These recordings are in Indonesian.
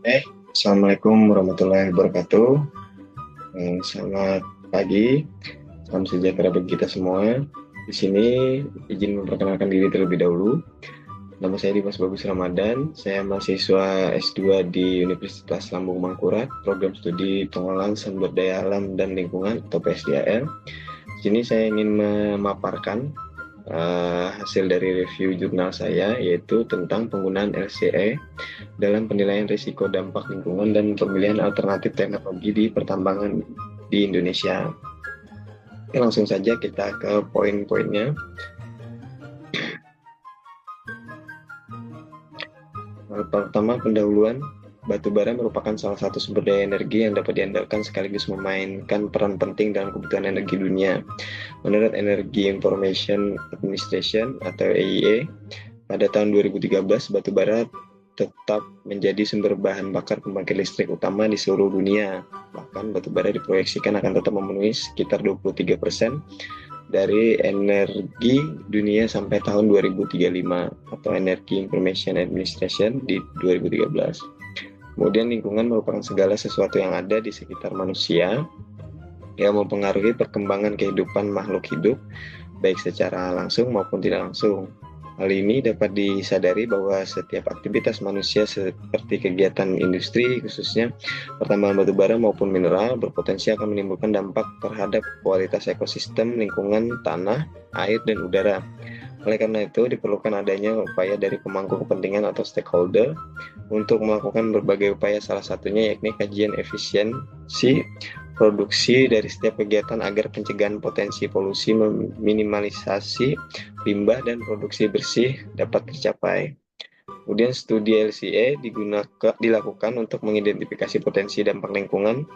Assalamualaikum warahmatullahi wabarakatuh. Selamat pagi, salam sejahtera bagi kita semua. Di sini izin memperkenalkan diri terlebih dahulu. Nama saya Dimas Bagus Ramadan. Saya mahasiswa S2 di Universitas Lambung Mangkurat, program studi Pengelolaan Sumber Daya Alam dan Lingkungan atau PSDAL. Di sini saya ingin memaparkan hasil dari review jurnal saya, yaitu tentang penggunaan LCE dalam penilaian risiko dampak lingkungan dan pemilihan alternatif teknologi di pertambangan di Indonesia. Oke, langsung saja kita ke poin-poinnya. Pertama, pendahuluan. Batubara merupakan salah satu sumber daya energi yang dapat diandalkan sekaligus memainkan peran penting dalam kebutuhan energi dunia. Menurut Energy Information Administration atau EIA, pada tahun 2013 batubara tetap menjadi sumber bahan bakar pembangkit listrik utama di seluruh dunia. Bahkan batubara diproyeksikan akan tetap memenuhi sekitar 23% dari energi dunia sampai tahun 2035 atau Energy Information Administration di 2013. Kemudian lingkungan merupakan segala sesuatu yang ada di sekitar manusia yang mempengaruhi perkembangan kehidupan makhluk hidup, baik secara langsung maupun tidak langsung. Hal ini dapat disadari bahwa setiap aktivitas manusia seperti kegiatan industri, khususnya pertambangan batubara maupun mineral, berpotensi akan menimbulkan dampak terhadap kualitas ekosistem, lingkungan, tanah, air, dan udara. Oleh karena itu, diperlukan adanya upaya dari pemangku kepentingan atau stakeholder untuk melakukan berbagai upaya, salah satunya yakni kajian efisiensi produksi dari setiap kegiatan agar pencegahan potensi polusi, minimalisasi limbah, dan produksi bersih dapat tercapai. Kemudian studi LCA dilakukan untuk mengidentifikasi potensi dampak lingkungan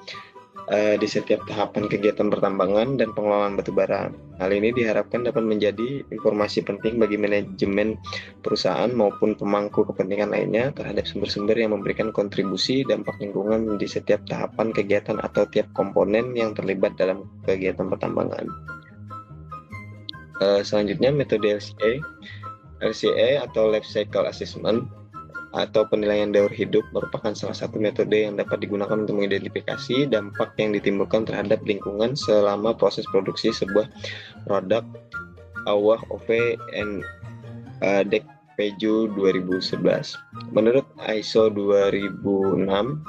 di setiap tahapan kegiatan pertambangan dan pengelolaan batubara. Hal ini diharapkan dapat menjadi informasi penting bagi manajemen perusahaan maupun pemangku kepentingan lainnya terhadap sumber-sumber yang memberikan kontribusi dampak lingkungan di setiap tahapan kegiatan atau tiap komponen yang terlibat dalam kegiatan pertambangan. Selanjutnya, metode LCA. LCA atau Life Cycle Assessment atau penilaian daur hidup merupakan salah satu metode yang dapat digunakan untuk mengidentifikasi dampak yang ditimbulkan terhadap lingkungan selama proses produksi sebuah produk AWAH OV and DEC PEJU 2011. Menurut ISO 2006,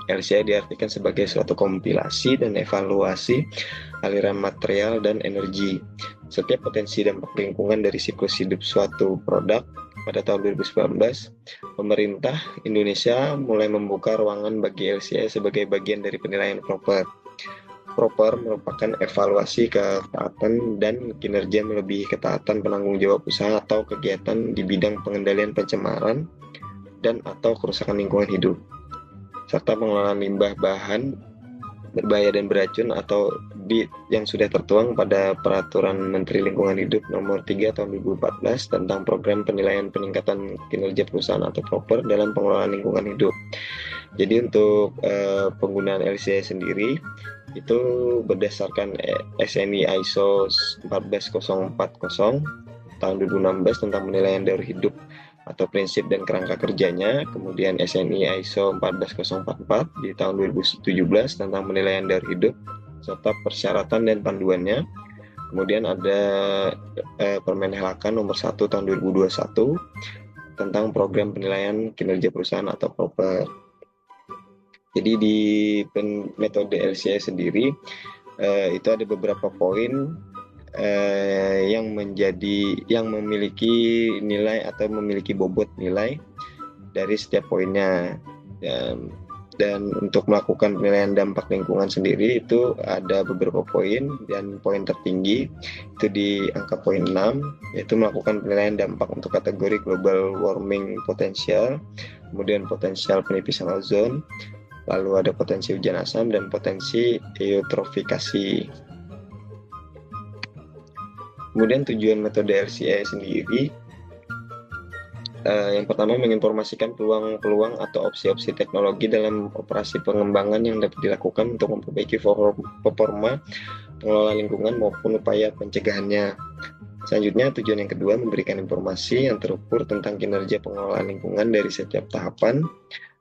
LCA diartikan sebagai suatu kompilasi dan evaluasi aliran material dan energi. Setiap potensi dampak lingkungan dari siklus hidup suatu produk. Pada tahun 2019, pemerintah Indonesia mulai membuka ruangan bagi LCA sebagai bagian dari penilaian proper. Proper merupakan evaluasi ketaatan dan kinerja melebihi ketaatan penanggung jawab usaha atau kegiatan di bidang pengendalian pencemaran dan atau kerusakan lingkungan hidup, serta pengelolaan limbah bahan berbahaya dan beracun atau yang sudah tertuang pada Peraturan Menteri Lingkungan Hidup Nomor 3 Tahun 2014 tentang Program Penilaian Peningkatan Kinerja Perusahaan atau PROPER dalam pengelolaan lingkungan hidup. Jadi untuk penggunaan LCA sendiri itu berdasarkan SNI ISO 14040 tahun 2016 tentang penilaian daur hidup atau prinsip dan kerangka kerjanya, kemudian SNI ISO 14044 di tahun 2017 tentang penilaian daur hidup serta persyaratan dan panduannya. Kemudian ada Permen LHK nomor 1 tahun 2021 tentang program penilaian kinerja perusahaan atau PROPER. Jadi di metode LCA sendiri itu ada beberapa poin yang memiliki nilai atau memiliki bobot nilai dari setiap poinnya, dan untuk melakukan penilaian dampak lingkungan sendiri itu ada beberapa poin, dan poin tertinggi itu di angka poin 6, yaitu melakukan penilaian dampak untuk kategori global warming potensial, kemudian potensial penipisan ozon, lalu ada potensi hujan asam dan potensi eutrofikasi. Kemudian tujuan metode LCA sendiri, yang pertama menginformasikan peluang-peluang atau opsi-opsi teknologi dalam operasi pengembangan yang dapat dilakukan untuk memperbaiki performa pengelola lingkungan maupun upaya pencegahannya. Selanjutnya, tujuan yang kedua memberikan informasi yang terukur tentang kinerja pengelolaan lingkungan dari setiap tahapan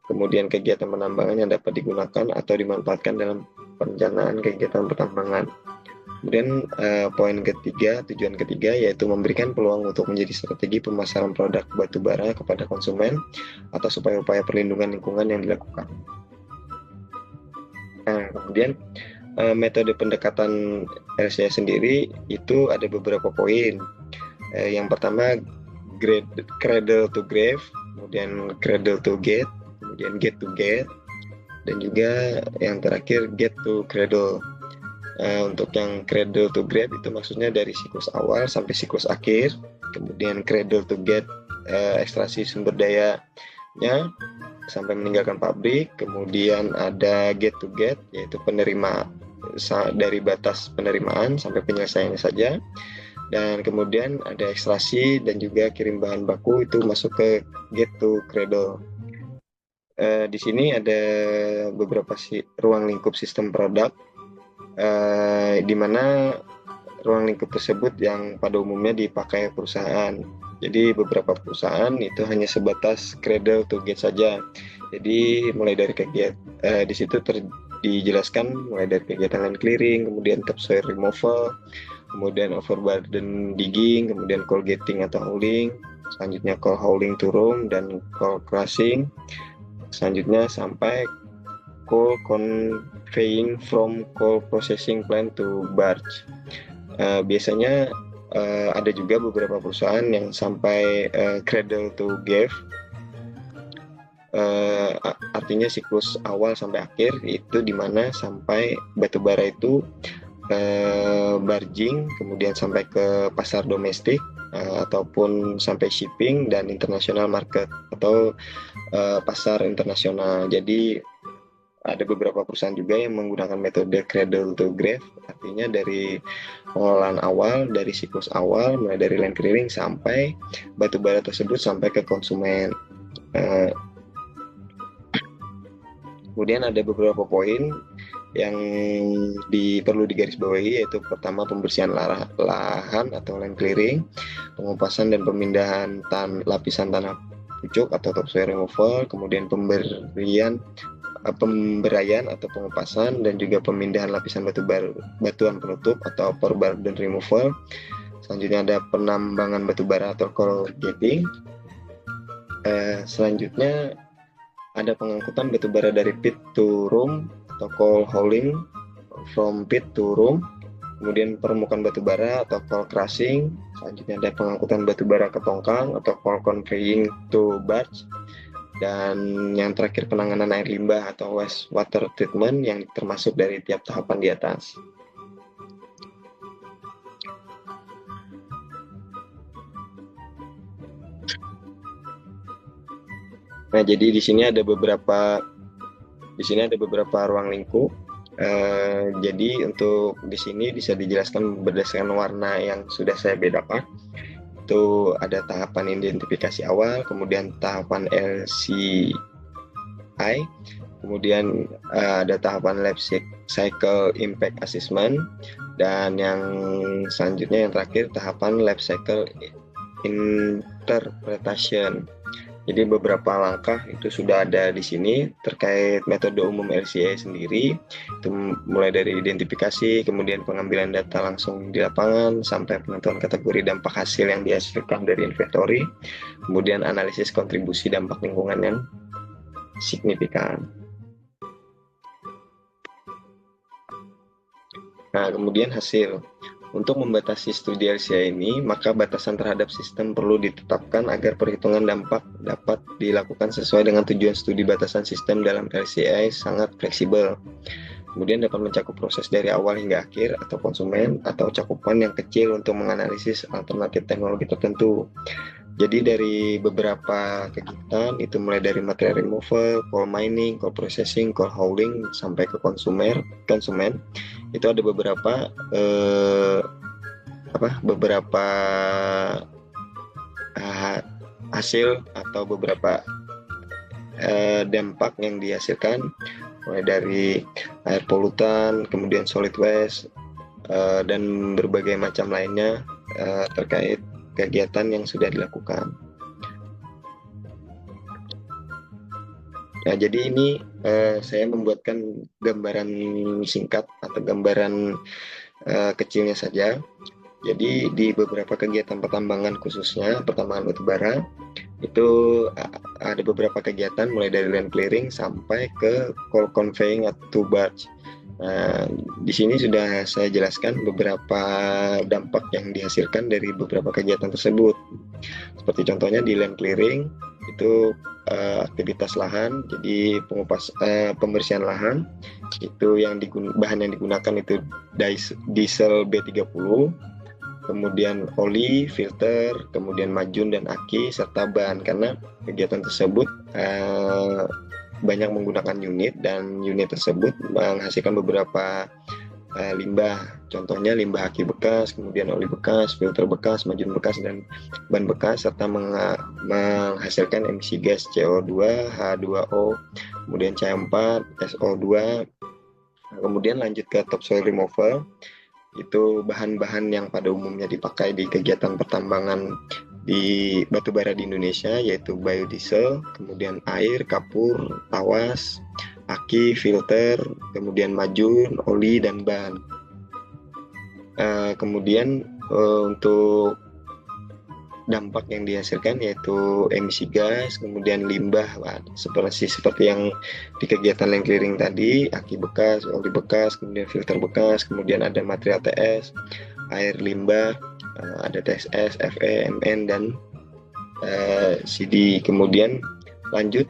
kemudian kegiatan penambangan yang dapat digunakan atau dimanfaatkan dalam perencanaan kegiatan pertambangan. Kemudian poin ketiga, tujuan ketiga yaitu memberikan peluang untuk menjadi strategi pemasaran produk batu bara kepada konsumen atas upaya-upaya perlindungan lingkungan yang dilakukan. Nah, kemudian metode pendekatan LCA sendiri itu ada beberapa poin. Yang pertama cradle to grave, kemudian cradle to gate, kemudian gate to gate, dan juga yang terakhir gate to cradle. Untuk yang cradle to grave itu maksudnya dari siklus awal sampai siklus akhir, kemudian cradle to gate ekstraksi sumber dayanya sampai meninggalkan pabrik, kemudian ada gate to gate yaitu penerima dari batas penerimaan sampai penyelesaiannya saja, dan kemudian ada ekstraksi dan juga kirim bahan baku itu masuk ke gate to cradle. Di sini ada beberapa ruang lingkup sistem produk, di mana ruang lingkup tersebut yang pada umumnya dipakai perusahaan. Jadi beberapa perusahaan itu hanya sebatas cradle to gate saja. Jadi mulai dari kegiatan di situ dijelaskan mulai dari kegiatan land clearing, kemudian topsoil removal, kemudian overburden digging, kemudian coal gating atau hauling, selanjutnya coal hauling to room dan coal crushing, selanjutnya sampai coal conveying from coal processing plant to barge. Biasanya ada juga beberapa perusahaan yang sampai cradle to grave, artinya siklus awal sampai akhir, itu dimana sampai batu bara itu barging, kemudian sampai ke pasar domestik ataupun sampai shipping dan international market atau pasar internasional. Jadi ada beberapa perusahaan juga yang menggunakan metode cradle to grave, artinya dari pengolahan awal, dari siklus awal, mulai dari land clearing sampai batu bara tersebut sampai ke konsumen. Kemudian ada beberapa poin yang perlu digarisbawahi, yaitu pertama pembersihan lahan atau land clearing, pengupasan dan pemindahan lapisan tanah pucuk atau topsoil removal, kemudian pemberaian atau pengupasan, dan juga pemindahan lapisan batuan penutup atau overburden removal. Selanjutnya ada penambangan batu bara atau coal gating. Selanjutnya ada pengangkutan batu bara dari pit to room atau coal hauling from pit to room. Kemudian permukaan batu bara atau coal crushing. Selanjutnya ada pengangkutan batu bara ke tongkang atau coal conveying to barge. Dan yang terakhir penanganan air limbah atau waste water treatment yang termasuk dari tiap tahapan di atas. Nah, jadi di sini ada beberapa ruang lingkup. Jadi untuk di sini bisa dijelaskan berdasarkan warna yang sudah saya bedakan. Itu ada tahapan identifikasi awal, kemudian tahapan LCI, kemudian ada tahapan life cycle impact assessment, dan yang selanjutnya yang terakhir tahapan life cycle interpretation. Jadi beberapa langkah itu sudah ada di sini terkait metode umum LCA sendiri. Itu mulai dari identifikasi, kemudian pengambilan data langsung di lapangan, sampai penentuan kategori dampak hasil yang dihasilkan dari inventory, kemudian analisis kontribusi dampak lingkungan yang signifikan. Nah, kemudian hasil. Untuk membatasi studi LCA ini, maka batasan terhadap sistem perlu ditetapkan agar perhitungan dampak dapat dilakukan sesuai dengan tujuan studi batasan sistem dalam LCA sangat fleksibel. Kemudian dapat mencakup proses dari awal hingga akhir atau konsumen, atau cakupan yang kecil untuk menganalisis alternatif teknologi tertentu. Jadi dari beberapa kegiatan itu mulai dari material removal, coal mining, coal processing, coal hauling sampai ke konsumen itu ada beberapa hasil atau beberapa dampak yang dihasilkan, mulai dari air polutan, kemudian solid waste, dan berbagai macam lainnya terkait kegiatan yang sudah dilakukan. Nah, jadi ini saya membuatkan gambaran singkat atau gambaran kecilnya saja. Jadi di beberapa kegiatan pertambangan, khususnya pertambangan batubara, itu ada beberapa kegiatan mulai dari land clearing sampai ke coal conveying atau barge. Nah, di sini sudah saya jelaskan beberapa dampak yang dihasilkan dari beberapa kegiatan tersebut. Seperti contohnya di land clearing itu aktivitas lahan, jadi pembersihan lahan itu bahan yang digunakan itu diesel B30, kemudian oli, filter, kemudian majun dan aki serta ban, karena kegiatan tersebut banyak menggunakan unit dan unit tersebut menghasilkan beberapa limbah, contohnya limbah aki bekas, kemudian oli bekas, filter bekas, majun bekas, dan ban bekas, serta menghasilkan emisi gas CO2, H2O, kemudian CH4, SO2. Kemudian lanjut ke topsoil removal, itu bahan-bahan yang pada umumnya dipakai di kegiatan pertambangan di batubara di Indonesia, yaitu biodiesel, kemudian air, kapur, tawas, aki, filter, kemudian majun, oli, dan ban. Kemudian untuk dampak yang dihasilkan yaitu emisi gas, kemudian limbah, seperti yang di kegiatan land clearing tadi, aki bekas, oli bekas, kemudian filter bekas, kemudian ada material TS, air limbah, ada TSS, FE, MN, dan CD. Kemudian lanjut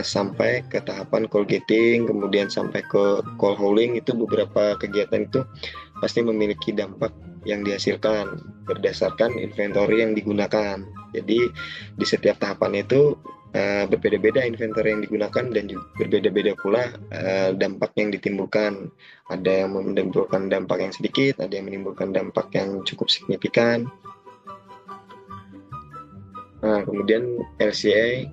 sampai ke tahapan coal gating, kemudian sampai ke coal hauling. Itu beberapa kegiatan itu pasti memiliki dampak yang dihasilkan berdasarkan inventory yang digunakan. Jadi di setiap tahapan itu berbeda-beda inventory yang digunakan dan juga berbeda-beda pula dampak yang ditimbulkan. Ada yang menimbulkan dampak yang sedikit, ada yang menimbulkan dampak yang cukup signifikan. Nah, kemudian LCA,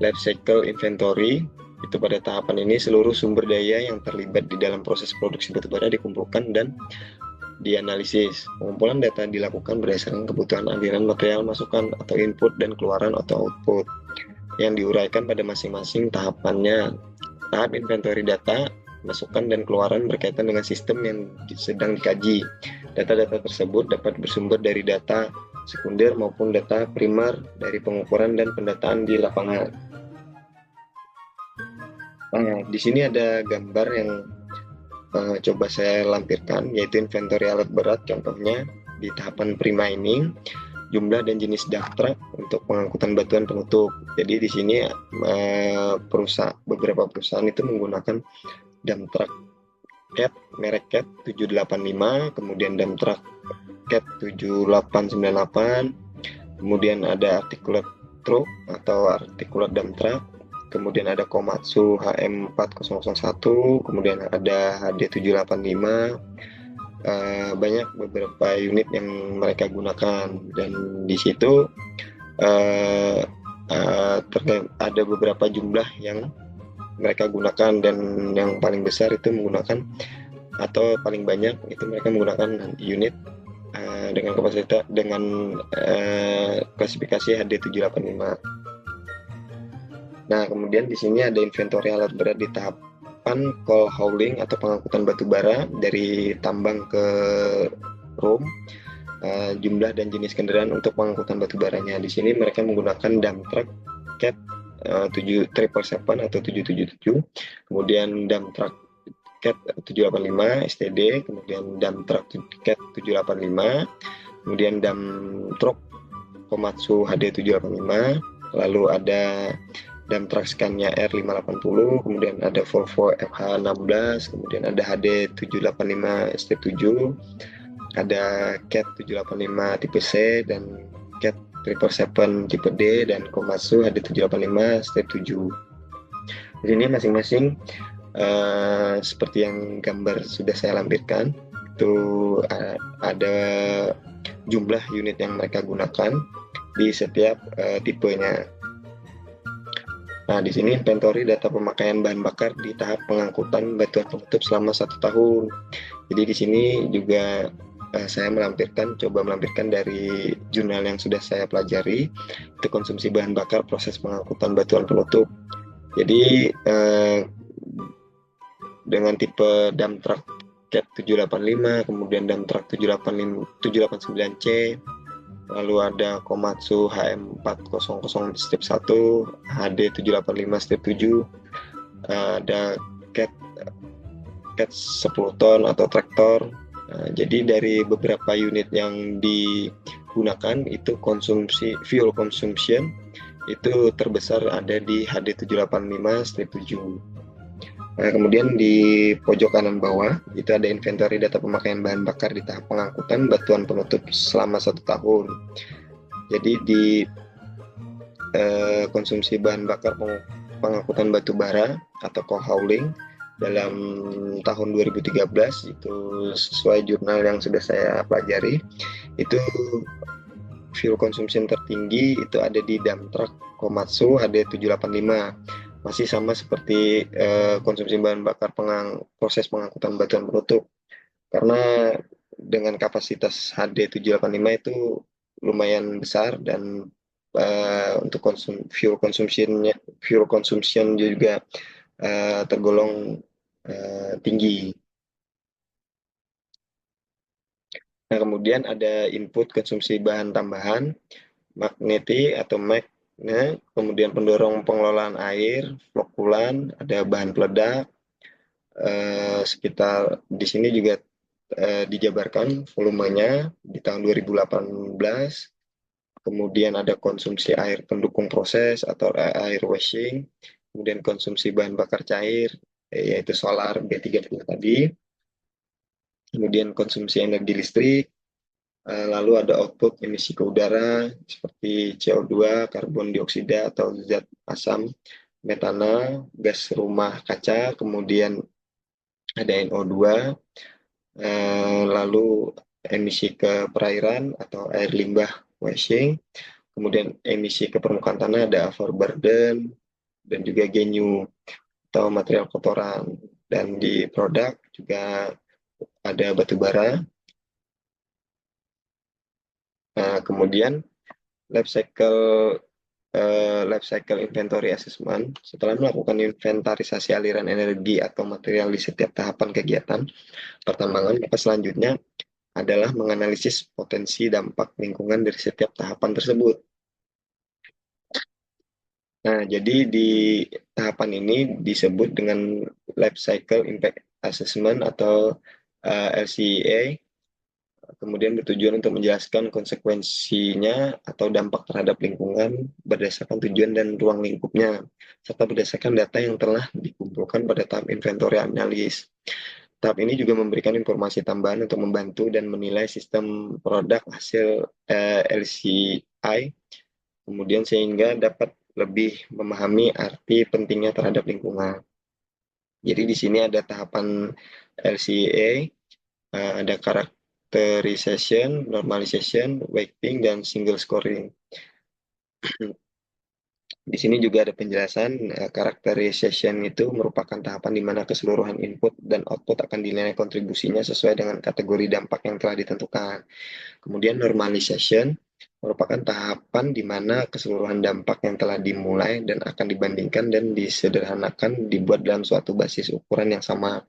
Life Cycle Inventory. Itu pada tahapan ini seluruh sumber daya yang terlibat di dalam proses produksi batubara dikumpulkan dan dianalisis. Pengumpulan data dilakukan berdasarkan kebutuhan aliran material masukan atau input dan keluaran atau output yang diuraikan pada masing-masing tahapannya. Tahap inventory data, masukan dan keluaran berkaitan dengan sistem yang sedang dikaji. Data-data tersebut dapat bersumber dari data sekunder maupun data primer dari pengukuran dan pendataan di lapangan. Nah, di sini ada gambar yang coba saya lampirkan, yaitu inventory alat berat. Contohnya di tahapan pre-mining, jumlah dan jenis dump truck untuk pengangkutan batuan penutup. Jadi di sini beberapa perusahaan itu menggunakan dump truck CAT, merek CAT 785, kemudian dump truck CAT 7898, kemudian ada articulate truck atau articulate dump truck, kemudian ada Komatsu HM4001, kemudian ada HD785, banyak beberapa unit yang mereka gunakan, dan di situ ada beberapa jumlah yang mereka gunakan, dan yang paling besar itu menggunakan atau paling banyak itu mereka menggunakan unit dengan kapasitas dengan klasifikasi HD785. Nah, kemudian di sini ada inventory alat berat di tahapan coal hauling atau pengangkutan batu bara dari tambang ke room. Jumlah dan jenis kendaraan untuk pengangkutan batu baranya. Di sini mereka menggunakan dump truck CAT 777 atau 777, kemudian dump truck CAT 785 STD, kemudian dump truck CAT 785, kemudian dump truck Komatsu HD 785, lalu ada dump truck Scania R580, kemudian ada Volvo FH16, kemudian ada HD 785 ST7, ada CAT 785 tipe C, dan CAT 777 tipe D, dan Komatsu HD 785 ST7. Di sini masing-masing seperti yang gambar sudah saya lampirkan, itu ada jumlah unit yang mereka gunakan di setiap tipenya. Nah, di sini inventory data pemakaian bahan bakar di tahap pengangkutan batuan penutup selama 1 tahun. Jadi di sini juga saya coba melampirkan dari jurnal yang sudah saya pelajari, itu konsumsi bahan bakar proses pengangkutan batuan penutup. Jadi dengan tipe dump truck CAT 785, kemudian dump truck 789C, lalu ada Komatsu HM400 strip 1, HD 785 strip 7, ada CAT 10 ton atau traktor. Jadi dari beberapa unit yang digunakan itu fuel consumption itu terbesar ada di HD 785 strip 7. Kemudian di pojok kanan bawah itu ada inventory data pemakaian bahan bakar di tahap pengangkutan batuan penutup selama 1 tahun. Jadi di konsumsi bahan bakar pengangkutan batu bara atau coal hauling dalam tahun 2013 itu sesuai jurnal yang sudah saya pelajari, itu fuel consumption tertinggi itu ada di dump truck Komatsu HD 785, masih sama seperti konsumsi bahan bakar proses pengangkutan batuan penutup, karena dengan kapasitas HD 785 itu lumayan besar dan untuk fuel consumption juga tergolong tinggi. Nah, kemudian ada input konsumsi bahan tambahan, magneti atau mag, kemudian pendorong pengelolaan air, flokulan, ada bahan peledak, sekitar di sini juga dijabarkan volumenya di tahun 2018. Kemudian ada konsumsi air pendukung proses atau air washing, kemudian konsumsi bahan bakar cair, yaitu solar B30 tadi, kemudian konsumsi energi listrik, lalu ada output emisi ke udara seperti CO2, karbon dioksida atau zat asam, metana, gas rumah kaca, kemudian ada NO2, lalu emisi ke perairan atau air limbah washing, kemudian emisi ke permukaan tanah ada overburden dan juga genyu atau material kotoran, dan di produk juga ada batu bara. Nah, kemudian life cycle inventory assessment, setelah melakukan inventarisasi aliran energi atau material di setiap tahapan kegiatan pertambangan, maka selanjutnya adalah menganalisis potensi dampak lingkungan dari setiap tahapan tersebut. Nah, jadi di tahapan ini disebut dengan Life Cycle Impact Assessment atau LCA, kemudian bertujuan untuk menjelaskan konsekuensinya atau dampak terhadap lingkungan berdasarkan tujuan dan ruang lingkupnya, serta berdasarkan data yang telah dikumpulkan pada tahap inventory analis. Tahap ini juga memberikan informasi tambahan untuk membantu dan menilai sistem produk hasil LCI, kemudian sehingga dapat lebih memahami arti pentingnya terhadap lingkungan. Jadi di sini ada tahapan LCA, ada characterization, normalization, weighting, dan single scoring. Di sini juga ada penjelasan characterization itu merupakan tahapan di mana keseluruhan input dan output akan dinilai kontribusinya sesuai dengan kategori dampak yang telah ditentukan. Kemudian normalization merupakan tahapan di mana keseluruhan dampak yang telah dimulai dan akan dibandingkan dan disederhanakan dibuat dalam suatu basis ukuran yang sama.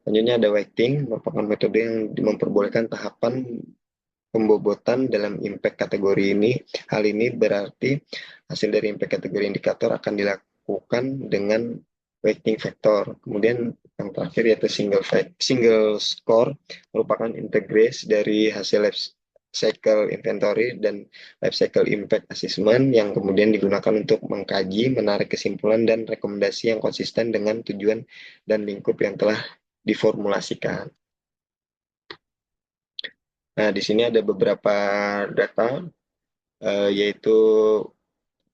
Selanjutnya ada weighting, merupakan metode yang memperbolehkan tahapan pembobotan dalam impact kategori ini. Hal ini berarti hasil dari impact kategori indikator akan dilakukan dengan weighting factor. Kemudian yang terakhir yaitu single score, merupakan integration dari hasil life cycle inventory dan life cycle impact assessment yang kemudian digunakan untuk mengkaji, menarik kesimpulan dan rekomendasi yang konsisten dengan tujuan dan lingkup yang telah diformulasikan. Nah, di sini ada beberapa data, yaitu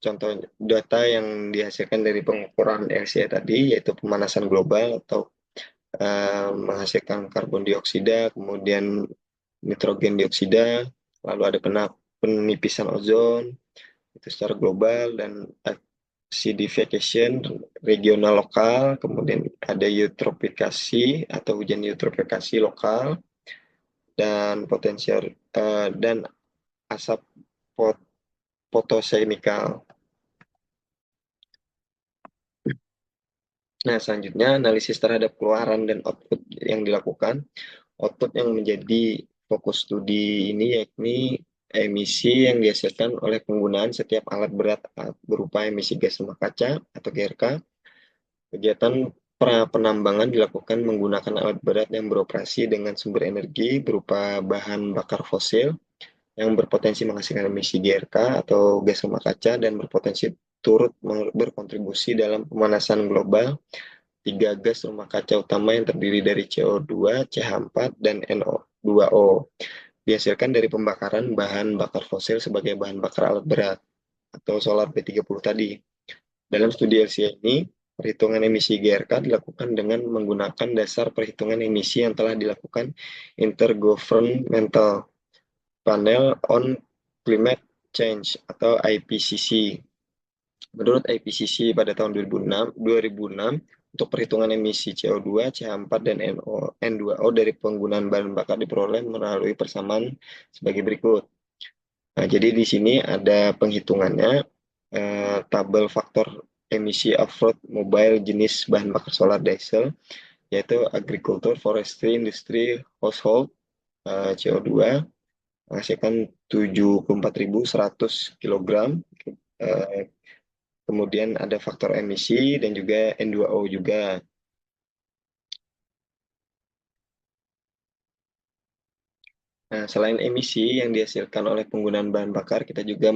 contoh data yang dihasilkan dari pengukuran LCA tadi, yaitu pemanasan global atau menghasilkan karbon dioksida, kemudian nitrogen dioksida, lalu ada penipisan ozon itu secara global, dan acidification regional lokal, kemudian ada eutrofikasi atau hujan eutrofikasi lokal, dan potensial dan asap fotosenikal. Nah, selanjutnya analisis terhadap keluaran dan output yang dilakukan. Output yang menjadi fokus studi ini yakni emisi yang dihasilkan oleh penggunaan setiap alat berat berupa emisi gas rumah kaca atau GRK. Kegiatan penambangan dilakukan menggunakan alat berat yang beroperasi dengan sumber energi berupa bahan bakar fosil yang berpotensi menghasilkan emisi GRK atau gas rumah kaca dan berpotensi turut berkontribusi dalam pemanasan global. Tiga gas rumah kaca utama yang terdiri dari CO2, CH4, dan NO2O dihasilkan dari pembakaran bahan bakar fosil sebagai bahan bakar alat berat atau solar P30 tadi. Dalam studi LCA ini, perhitungan emisi GRK dilakukan dengan menggunakan dasar perhitungan emisi yang telah dilakukan Intergovernmental Panel on Climate Change atau IPCC. Menurut IPCC pada tahun 2006 untuk perhitungan emisi CO2, CH4, dan N2O dari penggunaan bahan bakar diperoleh melalui persamaan sebagai berikut. Nah, jadi di sini ada penghitungannya, tabel faktor emisi off-road mobile jenis bahan bakar solar diesel, yaitu agriculture, forestry, industry, household, CO2, menghasilkan 74.100 kg. Kemudian ada faktor emisi dan juga N2O juga. Nah, selain emisi yang dihasilkan oleh penggunaan bahan bakar, kita juga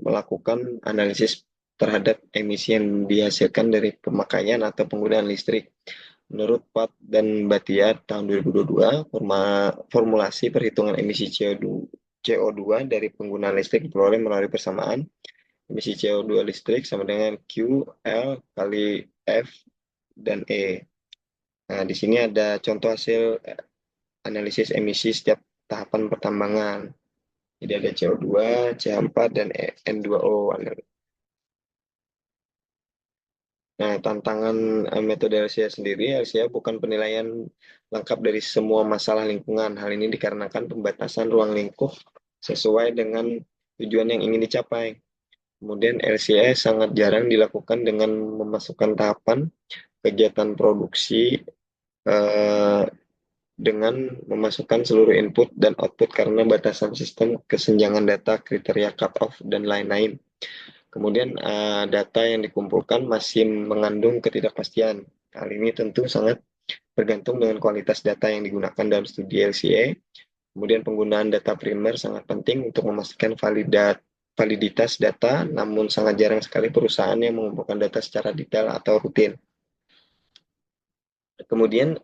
melakukan analisis terhadap emisi yang dihasilkan dari pemakaian atau penggunaan listrik. Menurut Pat dan Batiar tahun 2022, formulasi perhitungan emisi CO2 dari penggunaan listrik diperoleh melalui persamaan emisi CO2 listrik sama dengan Q, L kali F dan E. Nah, di sini ada contoh hasil analisis emisi setiap tahapan pertambangan. Jadi ada CO2, CH4, dan N2O. Nah, tantangan metode LCA sendiri, LCA bukan penilaian lengkap dari semua masalah lingkungan. Hal ini dikarenakan pembatasan ruang lingkup sesuai dengan tujuan yang ingin dicapai. Kemudian LCA sangat jarang dilakukan dengan memasukkan tahapan kegiatan produksi dengan memasukkan seluruh input dan output karena batasan sistem, kesenjangan data, kriteria cut-off, dan lain-lain. Kemudian data yang dikumpulkan masih mengandung ketidakpastian. Hal ini tentu sangat bergantung dengan kualitas data yang digunakan dalam studi LCA. Kemudian penggunaan data primer sangat penting untuk memastikan validitas data, namun sangat jarang sekali perusahaan yang mengumpulkan data secara detail atau rutin. Kemudian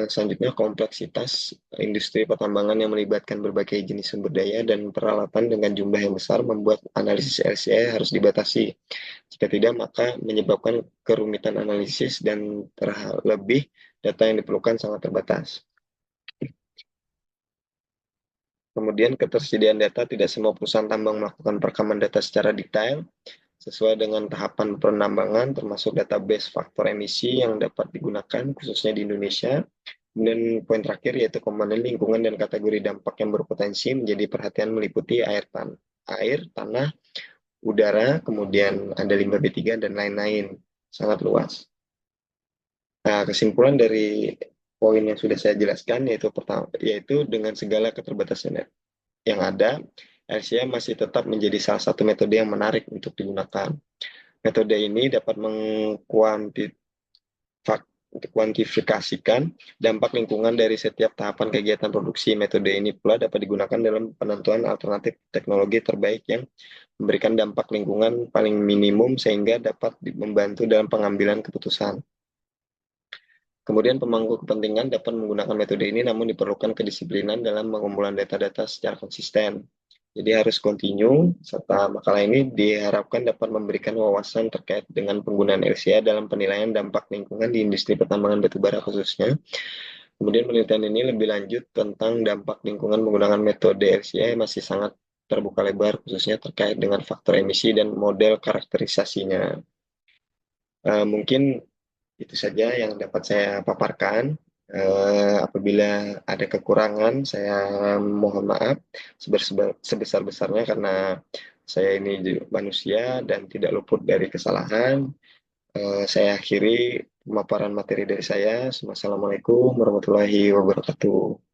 selanjutnya kompleksitas industri pertambangan yang melibatkan berbagai jenis sumber daya dan peralatan dengan jumlah yang besar membuat analisis LCA harus dibatasi. Jika tidak, maka menyebabkan kerumitan analisis dan terlebih data yang diperlukan sangat terbatas. Kemudian ketersediaan data, tidak semua perusahaan tambang melakukan perekaman data secara detail sesuai dengan tahapan penambangan, termasuk database faktor emisi yang dapat digunakan khususnya di Indonesia. Kemudian poin terakhir yaitu komponen lingkungan dan kategori dampak yang berpotensi menjadi perhatian meliputi air, tanah, udara, kemudian ada limbah B3 dan lain-lain, sangat luas. Nah, kesimpulan dari poin yang sudah saya jelaskan yaitu dengan segala keterbatasan yang ada, LCA masih tetap menjadi salah satu metode yang menarik untuk digunakan. Metode ini dapat mengkuantifikasikan dampak lingkungan dari setiap tahapan kegiatan produksi. Metode ini pula dapat digunakan dalam penentuan alternatif teknologi terbaik yang memberikan dampak lingkungan paling minimum sehingga dapat membantu dalam pengambilan keputusan. Kemudian pemangku kepentingan dapat menggunakan metode ini namun diperlukan kedisiplinan dalam pengumpulan data-data secara konsisten. Jadi harus kontinu, serta makalah ini diharapkan dapat memberikan wawasan terkait dengan penggunaan LCA dalam penilaian dampak lingkungan di industri pertambangan batubara khususnya. Kemudian penelitian ini lebih lanjut tentang dampak lingkungan menggunakan metode LCA masih sangat terbuka lebar khususnya terkait dengan faktor emisi dan model karakterisasinya. Mungkin itu saja yang dapat saya paparkan. Apabila ada kekurangan, saya mohon maaf sebesar-besarnya karena saya ini manusia dan tidak luput dari kesalahan. Saya akhiri pemaparan materi dari saya. Wassalamualaikum warahmatullahi wabarakatuh.